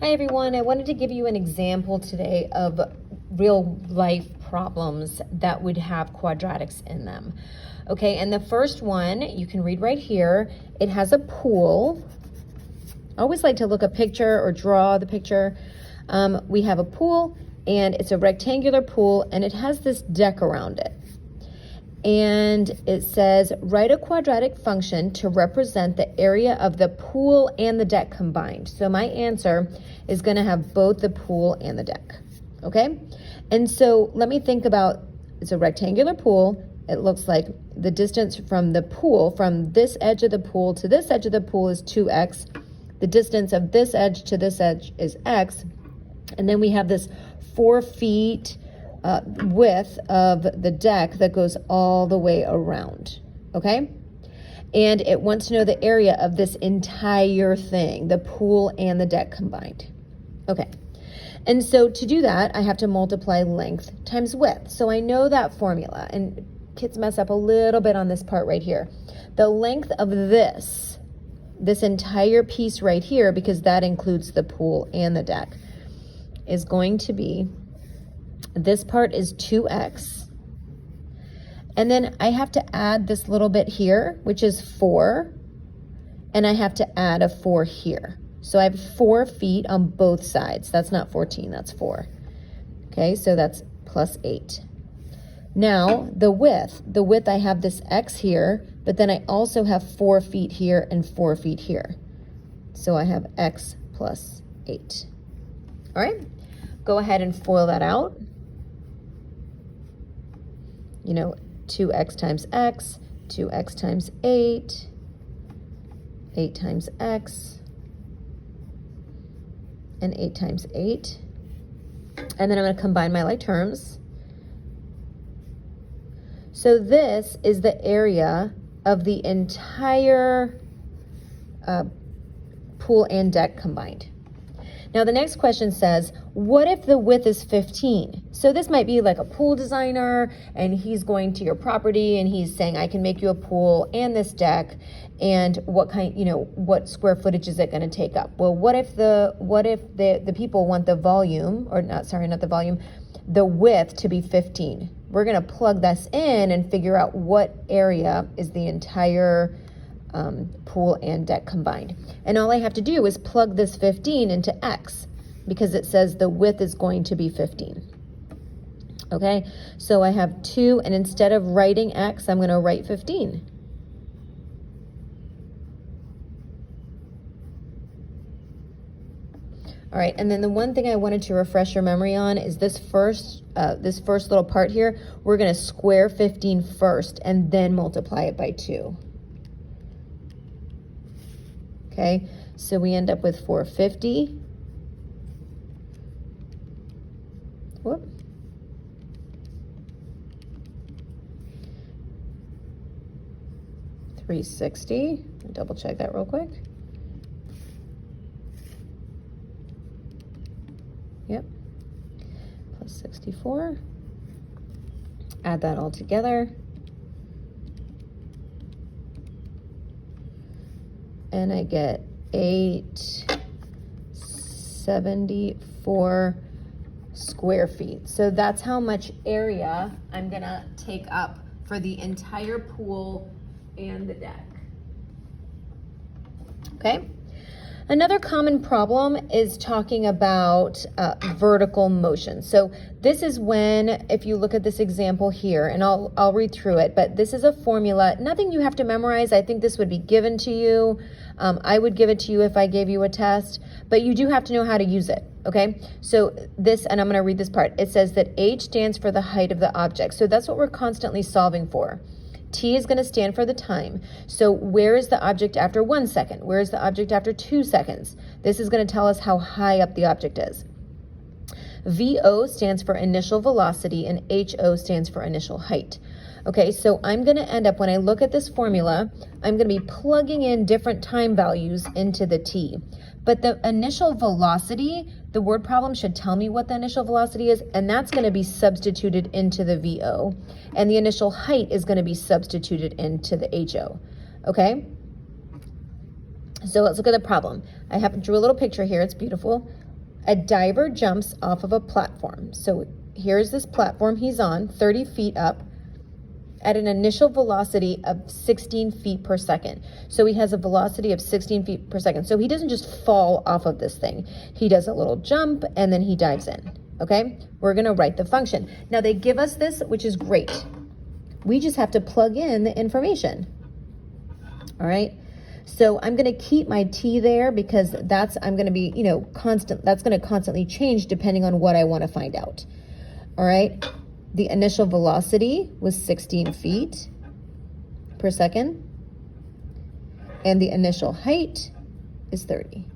Hi everyone, I wanted to give you an example today of real life problems that would have quadratics in them. Okay, and the first one, you can read right here, it has a pool. I always like to look a picture or draw the picture. We have a pool and it's a rectangular pool and it has this deck around it. And it says, write a quadratic function to represent the area of the pool and the deck combined. So my answer is going to have both the pool and the deck. Okay? And so let me think about, it's a rectangular pool. It looks like the distance from the pool, from this edge of the pool to this edge of the pool is 2x. The distance of this edge to this edge is x. And then we have this 4 feet width of the deck that goes all the way around, okay? And it wants to know the area of this entire thing, the pool and the deck combined. Okay, and so to do that, I have to multiply length times width. So I know that formula, and kids mess up a little bit on this part right here. The length of this entire piece right here, because that includes the pool and the deck, is going to be, this part is 2x, and then I have to add this little bit here, which is 4, and I have to add a 4 here. So I have 4 feet on both sides. That's not 14, that's 4. Okay, so that's plus 8. Now, the width I have this x here, but then I also have 4 feet here and 4 feet here. So I have x plus 8. All right, go ahead and FOIL that out. You know, 2x times x, 2x times 8, 8 times x, and 8 times 8. And then I'm going to combine my like terms. So this is the area of the entire pool and deck combined. Now the next question says, what if the width is 15? So this might be like a pool designer and he's going to your property and he's saying, I can make you a pool and this deck, and what kind, you know, what square footage is it going to take up? Well, what if the people want the volume, or not the volume, the width to be 15? We're going to plug this in and figure out what area is the entire pool and deck combined. And all I have to do is plug this 15 into x, because it says the width is going to be 15. Okay, so I have 2, and instead of writing x, I'm going to write 15. All right, and then the one thing I wanted to refresh your memory on is this first little part here. We're going to square 15 first and then multiply it by 2. Okay, so we end up with 450. Whoop. $360. Double check that real quick. Yep. Plus 64. Add that all together. And I get 874 square feet. So that's how much area I'm gonna take up for the entire pool and the deck. Okay. Another common problem is talking about vertical motion. So this is when, if you look at this example here, and I'll read through it, but this is a formula, nothing you have to memorize. I think this would be given to you. I would give it to you if I gave you a test, but you do have to know how to use it, okay? So this, and I'm gonna read this part. It says that h stands for the height of the object. So that's what we're constantly solving for. T is going to stand for the time. So where is the object after 1 second? Where is the object after 2 seconds? This is going to tell us how high up the object is. VO stands for initial velocity and HO stands for initial height. Okay, so I'm going to end up, when I look at this formula, I'm going to be plugging in different time values into the T. But the initial velocity, the word problem should tell me what the initial velocity is, and that's going to be substituted into the VO. And the initial height is going to be substituted into the HO. Okay? So let's look at the problem. I drew a little picture here. It's beautiful. A diver jumps off of a platform. So here's this platform he's on, 30 feet up, at an initial velocity of 16 feet per second. So he has a velocity of 16 feet per second. So he doesn't just fall off of this thing. He does a little jump and then he dives in, okay? We're gonna write the function. Now they give us this, which is great. We just have to plug in the information, all right? So I'm gonna keep my t there because I'm gonna be, that's gonna constantly change depending on what I wanna find out, all right? The initial velocity was 16 feet per second, and the initial height is 30.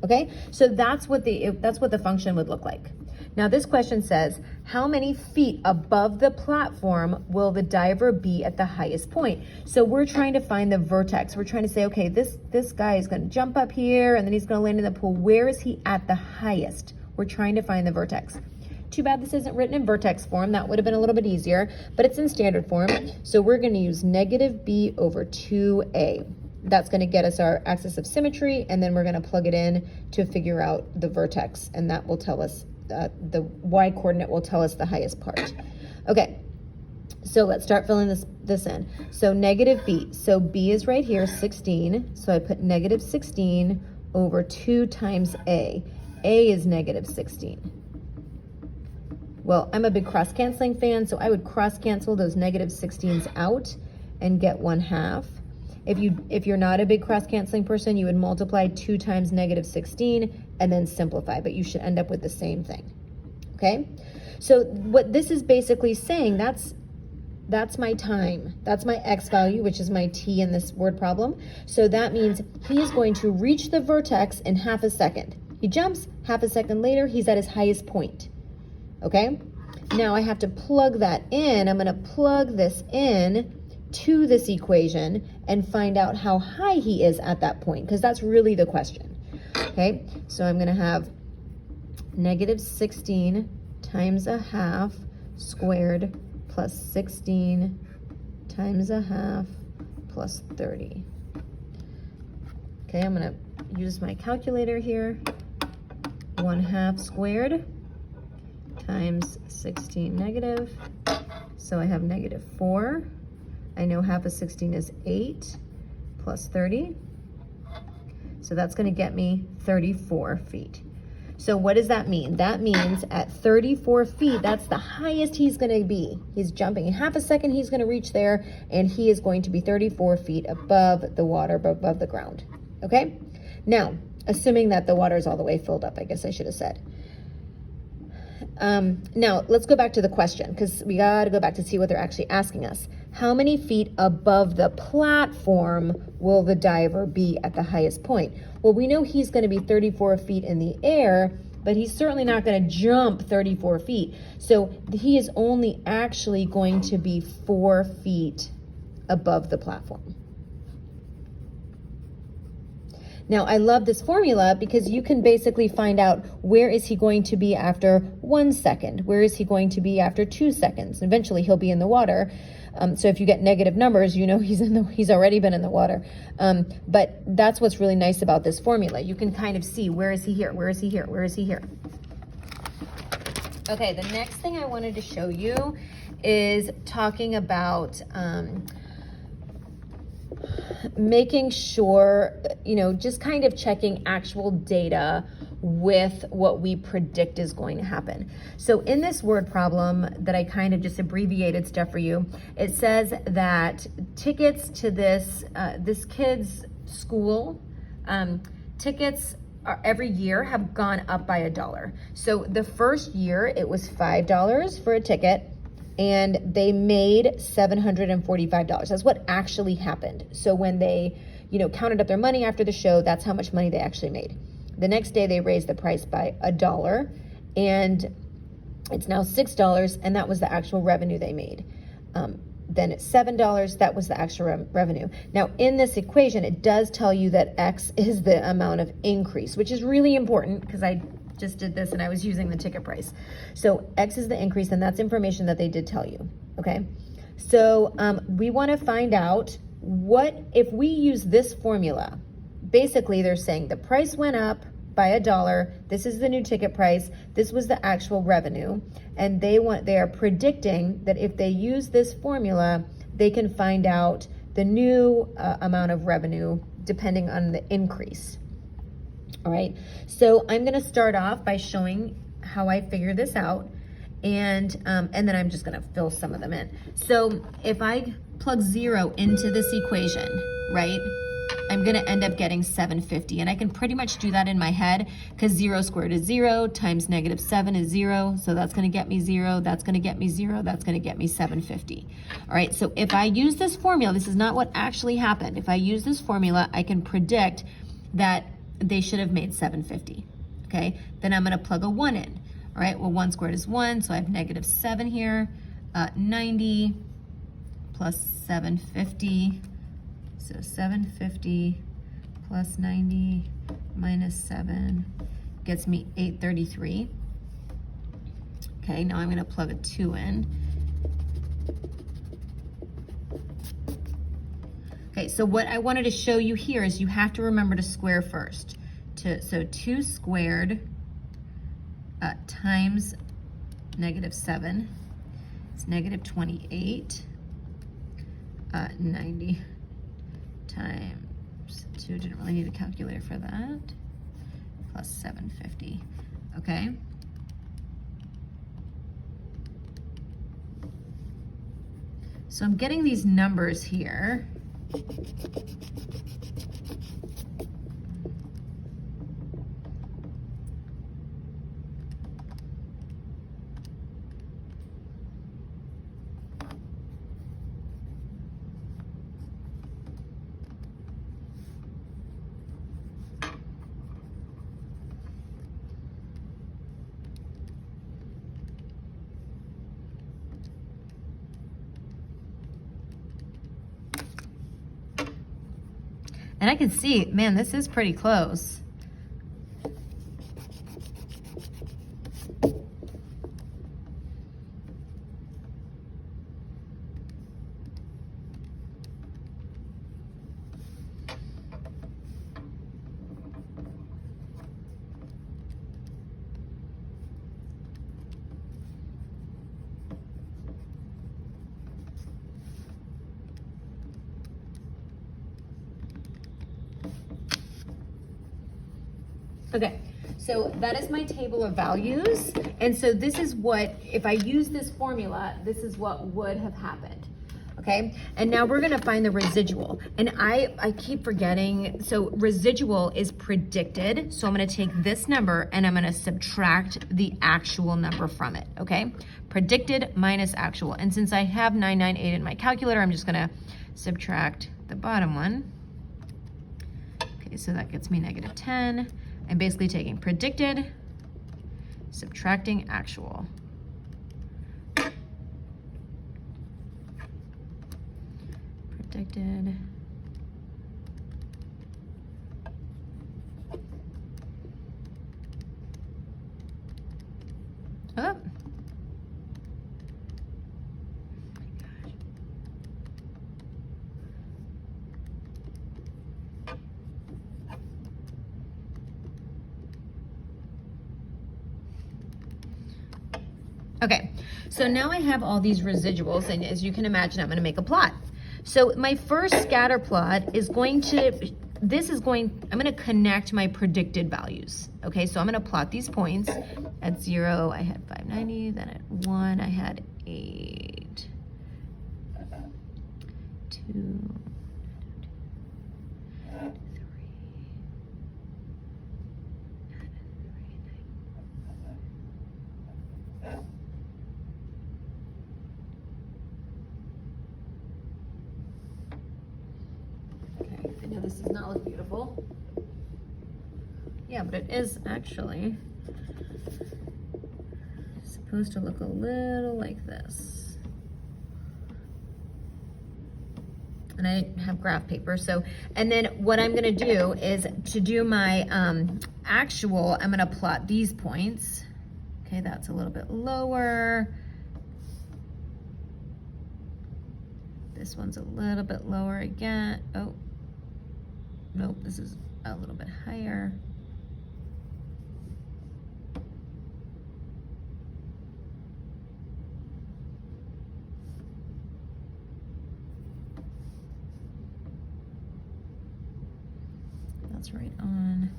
Okay, so that's what the function would look like. Now this question says, how many feet above the platform will the diver be at the highest point? So we're trying to find the vertex. We're trying to say, okay, this guy is going to jump up here, and then he's going to land in the pool. Where is he at the highest? We're trying to find the vertex. Too bad this isn't written in vertex form. That would have been a little bit easier, but it's in standard form. So we're going to use negative b over 2a. That's going to get us our axis of symmetry, and then we're going to plug it in to figure out the vertex, and that will tell us, the y coordinate will tell us the highest part. Okay, so let's start filling this in. So negative b, so b is right here, 16. So I put negative 16 over 2 times a. A is negative 16. Well, I'm a big cross-canceling fan, so I would cross-cancel those negative 16s out and get 1/2. If you're not a big cross-canceling person, you would multiply 2 times negative 16 and then simplify, but you should end up with the same thing, okay? So what this is basically saying, that's my time. That's my x value, which is my t in this word problem. So that means he is going to reach the vertex in 1/2 second. He jumps, 1/2 second later, he's at his highest point. Okay, now I have to plug that in. I'm going to plug this in to this equation and find out how high he is at that point, because that's really the question. Okay, so I'm going to have negative 16 times 1/2 squared plus 16 times 1/2 plus 30. Okay, I'm going to use my calculator here. 1/2 squared times 16 negative, so I have negative 4. I know 1/2 of 16 is 8 plus 30, so that's going to get me 34 feet. So what does that mean? That means at 34 feet, that's the highest he's going to be. He's jumping in 1/2 second, he's going to reach there, and he is going to be 34 feet above the water, above the ground. Okay? Now, assuming that the water is all the way filled up, I guess I should have said. Now, let's go back to the question, because we got to go back to see what they're actually asking us. How many feet above the platform will the diver be at the highest point? Well, we know he's going to be 34 feet in the air, but he's certainly not going to jump 34 feet. So he is only actually going to be 4 feet above the platform. Now, I love this formula because you can basically find out where is he going to be after 1 second, where is he going to be after 2 seconds. Eventually, he'll be in the water. So if you get negative numbers, you know he's already been in the water. But that's what's really nice about this formula. You can kind of see, where is he here, where is he here, where is he here. Okay, the next thing I wanted to show you is talking about making sure, just kind of checking actual data with what we predict is going to happen. So in this word problem that I kind of just abbreviated stuff for you, it says that tickets to this kid's school, tickets every year have gone up by $1. So the first year it was $5 for a ticket, and they made $745. That's what actually happened. So when they, counted up their money after the show, that's how much money they actually made. The next day they raised the price by $1, and it's now $6, and that was the actual revenue they made. Then it's $7, that was the actual revenue. Now in this equation, it does tell you that X is the amount of increase, which is really important because I just did this and I was using the ticket price. So X is the increase, and that's information that they did tell you, okay? So we wanna find out what, if we use this formula, basically they're saying the price went up by $1. This is the new ticket price. This was the actual revenue. And they are predicting that if they use this formula, they can find out the new amount of revenue depending on the increase. All right, so I'm gonna start off by showing how I figure this out, and then I'm just gonna fill some of them in. So if I plug 0 into this equation, right, I'm gonna end up getting 750, and I can pretty much do that in my head because 0 squared is 0 times -7 is 0, so that's gonna get me 0, that's gonna get me 0, that's gonna get me 750. All right, so if I use this formula, this is not what actually happened. If I use this formula, I can predict that they should have made 750, okay? Then I'm gonna plug a 1 in. All right, well, 1 squared is 1, so I have -7 here. 90 plus 750, so 750 plus 90 minus 7 gets me 833. Okay, now I'm gonna plug a 2 in. Okay, so what I wanted to show you here is you have to remember to square first. So 2 squared times -7 is -28. 90 times 2, didn't really need a calculator for that, plus 750, okay? So I'm getting these numbers here. And I can see, man, this is pretty close. Okay, so that is my table of values. And so this is what, if I use this formula, this is what would have happened. Okay, and now we're gonna find the residual. And I keep forgetting, so residual is predicted. So I'm gonna take this number and I'm gonna subtract the actual number from it, okay? Predicted minus actual. And since I have 998 in my calculator, I'm just gonna subtract the bottom one. Okay, so that gets me -10. I'm basically taking predicted, subtracting actual. Predicted. Oh. Okay, so now I have all these residuals, and as you can imagine, I'm gonna make a plot. So my first scatter plot is going to, I'm gonna connect my predicted values. Okay, so I'm gonna plot these points. At 0, I had 590, then at 1, I had 8, 2, I know this does not look beautiful. Yeah, but it is actually supposed to look a little like this. And I have graph paper, so, and then what I'm gonna do is to do my actual, I'm gonna plot these points. Okay, that's a little bit lower. This one's a little bit lower again. Oh, nope, this is a little bit higher. that's right on.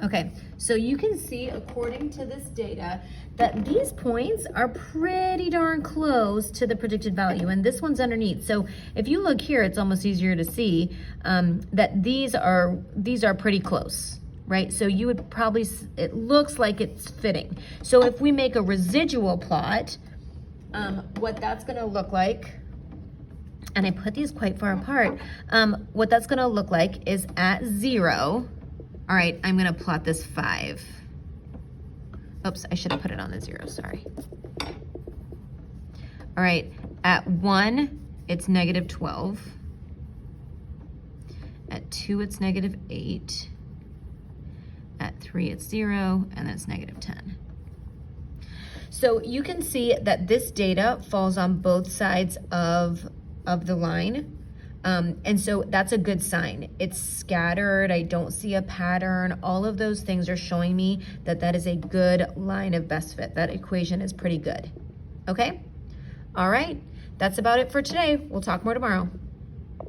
Okay, so you can see, according to this data, that these points are pretty darn close to the predicted value, and this one's underneath. So if you look here, it's almost easier to see that these are pretty close, right? So you would probably, it looks like it's fitting. So if we make a residual plot, what that's gonna look like, and I put these quite far apart, what that's gonna look like is at 0, all right, I'm gonna plot this 5. Oops, I should have put it on the 0, sorry. All right, at 1, it's -12. At 2, it's -8. At 3, it's 0, and then it's -10. So you can see that this data falls on both sides of the line. And so that's a good sign. It's scattered, I don't see a pattern. All of those things are showing me that that is a good line of best fit. That equation is pretty good, okay? All right, that's about it for today. We'll talk more tomorrow.